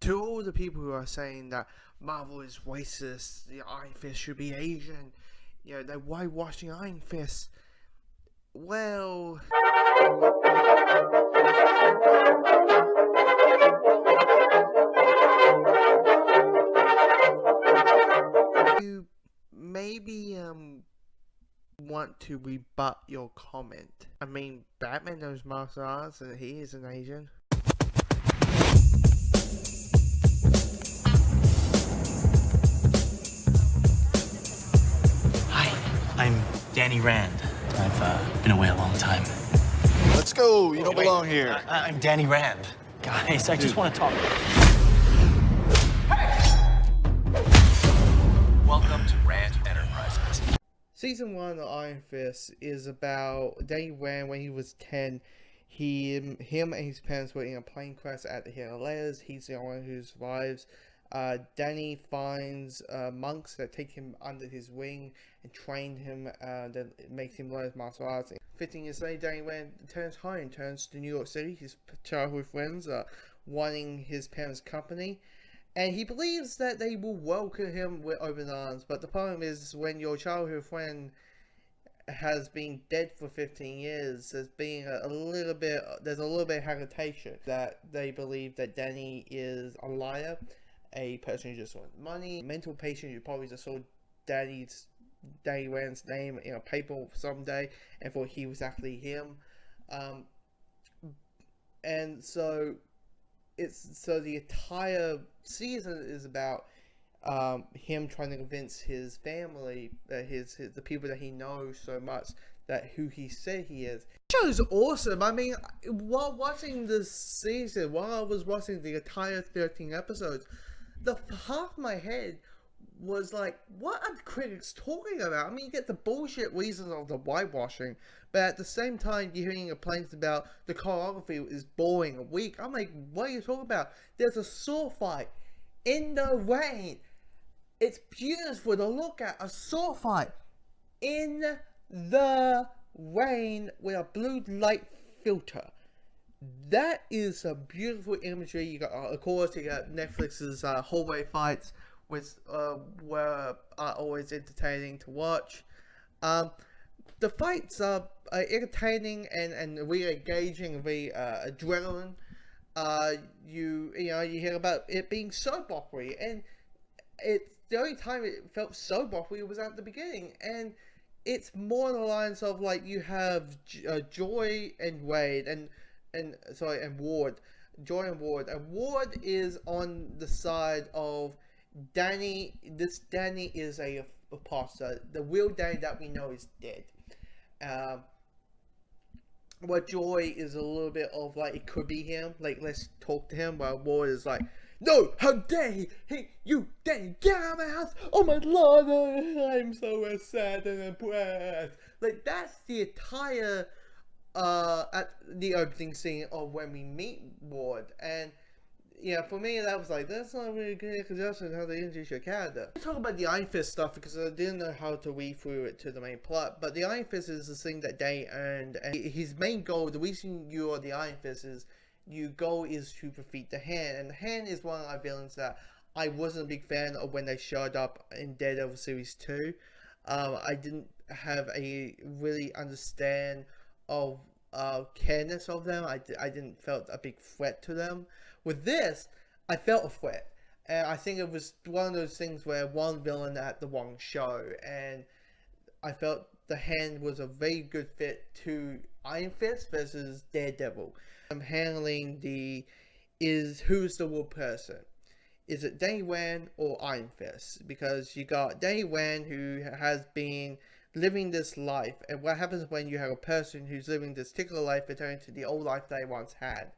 To all the people who are saying that Marvel is racist, the Iron Fist should be Asian, they're whitewashing Iron Fist. Well, you maybe want to rebut your comment. I mean, Batman knows martial arts and he is an Asian. I'm Danny Rand. I've been away a long time. Let's go. You don't belong here. I'm Danny Rand. Guys, I just want to talk. Hey! Welcome to Rand Enterprises. Season 1 of Iron Fist is about Danny Rand when he was 10. Him and his parents were in a plane crash at the Himalayas. He's the only one who survives. Danny finds monks that take him under his wing and train him, that makes him learn martial arts. 15 years later, Danny Rand turns home, turns to New York City. His childhood friends are wanting his parents' company, and he believes that they will welcome him with open arms. But the problem is, when your childhood friend has been dead for 15 years, there's a little bit of hesitation that they believe that Danny is a liar, a person who just wants money, a mental patient who probably just saw Danny Rand's name in a paper someday and thought he was actually him. And so the entire season is about him trying to convince his family, that the people that he knows so much, that who he said he is. The show is awesome. I mean, while watching this season, while I was watching the entire 13 episodes, the half of my head was like, what are the critics talking about? I mean, you get the bullshit reasons of the whitewashing, but at the same time, you're hearing complaints about the choreography is boring and weak. I'm like, what are you talking about? There's a sword fight in the rain. It's beautiful to look at. A sword fight in the rain with a blue light filter. That is a beautiful imagery. You got, of course, you got Netflix's hallway fights, which were always entertaining to watch. The fights are entertaining and really engaging, very adrenaline. You hear about it being soap opera, and it's the only time it felt soap opera was at the beginning, and it's more on the lines of, like, you have Joy and Wade and Ward. Joy and Ward. And Ward is on the side of Danny. This Danny is a imposter. The real Danny that we know is dead. What Joy is a little bit of, like, it could be him. Like, let's talk to him. While Ward is like, no, how dare he? Hey, you, Danny, get out of my house! Oh my lord, I'm so sad and impressed. Like, that's the entire at the opening scene of when we meet Ward. And for me, that was like, that's not really good introduction how they introduce your character. Let's talk about the Iron Fist stuff, because I didn't know how to weave through it to the main plot. But the Iron Fist is the thing that Danny earned, and his main goal, the reason you are the Iron Fist, is your goal is to defeat the Hand. And the Hand is one of my villains that I wasn't a big fan of when they showed up in Daredevil Series 2. I didn't have a really understand of careness of them. I didn't felt a big threat to them. With this, I felt a threat, and I think it was one of those things where one villain had the wrong show, and I felt the Hand was a very good fit to Iron Fist versus Daredevil. I'm handling who's the real person? Is it Danny Rand or Iron Fist? Because you got Danny Rand, who has been living this life, and what happens when you have a person who's living this particular life returning to the old life they once had?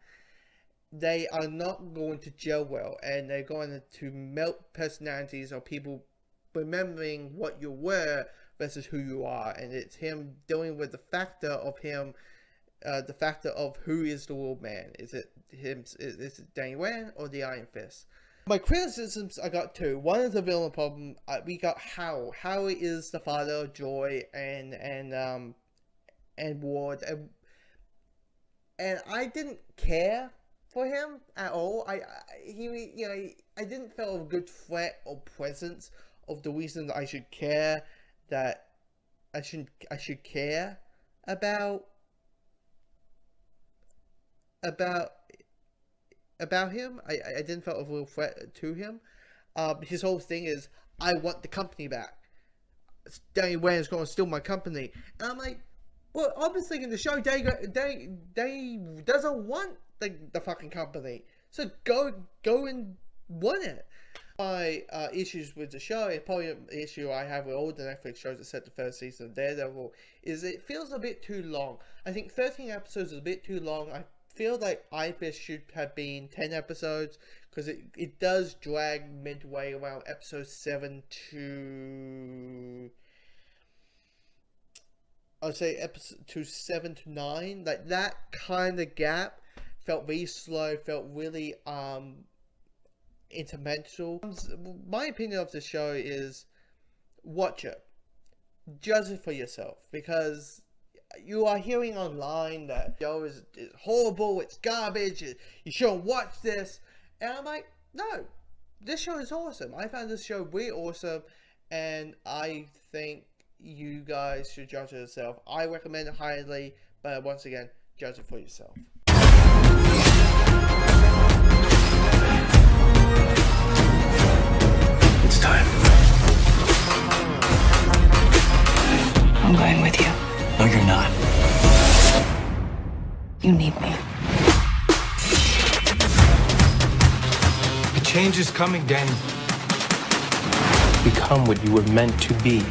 They are not going to gel well, and they're going to melt personalities of people remembering what you were versus who you are. And it's him dealing with the factor of who is the real man. Is it him? Is it Danny Rand or the Iron Fist? My criticisms, I got two. One is the villain problem. We got Hal. Hal is the father of Joy and Ward, and I didn't care for him at all. I didn't feel a good threat or presence of the reason that I should care that I should care about him. I didn't feel a real threat to him. His whole thing is, I want the company back. Danny Rand's going to steal my company. And I'm like, well, obviously in the show, they doesn't want the fucking company. So go and win it. My issues with the show, and probably an issue I have with all the Netflix shows that set the first season of Daredevil, is it feels a bit too long. I think 13 episodes is a bit too long. I feel like Iron Fist should have been 10 episodes, because it does drag midway around episode 7 to... I'd say episode to 7 to 9. Like, that kind of gap felt really slow, felt really intermental. My opinion of the show is, watch it, judge it for yourself, because you are hearing online that the show is horrible, it's garbage, you shouldn't watch this, and I'm like, no, this show is awesome. I found this show really awesome, and I think you guys should judge it yourself. I recommend it highly, but once again, judge it for yourself. It's time. I'm going with you. No, you're not. You need me. A change is coming, Danny. Become what you were meant to be.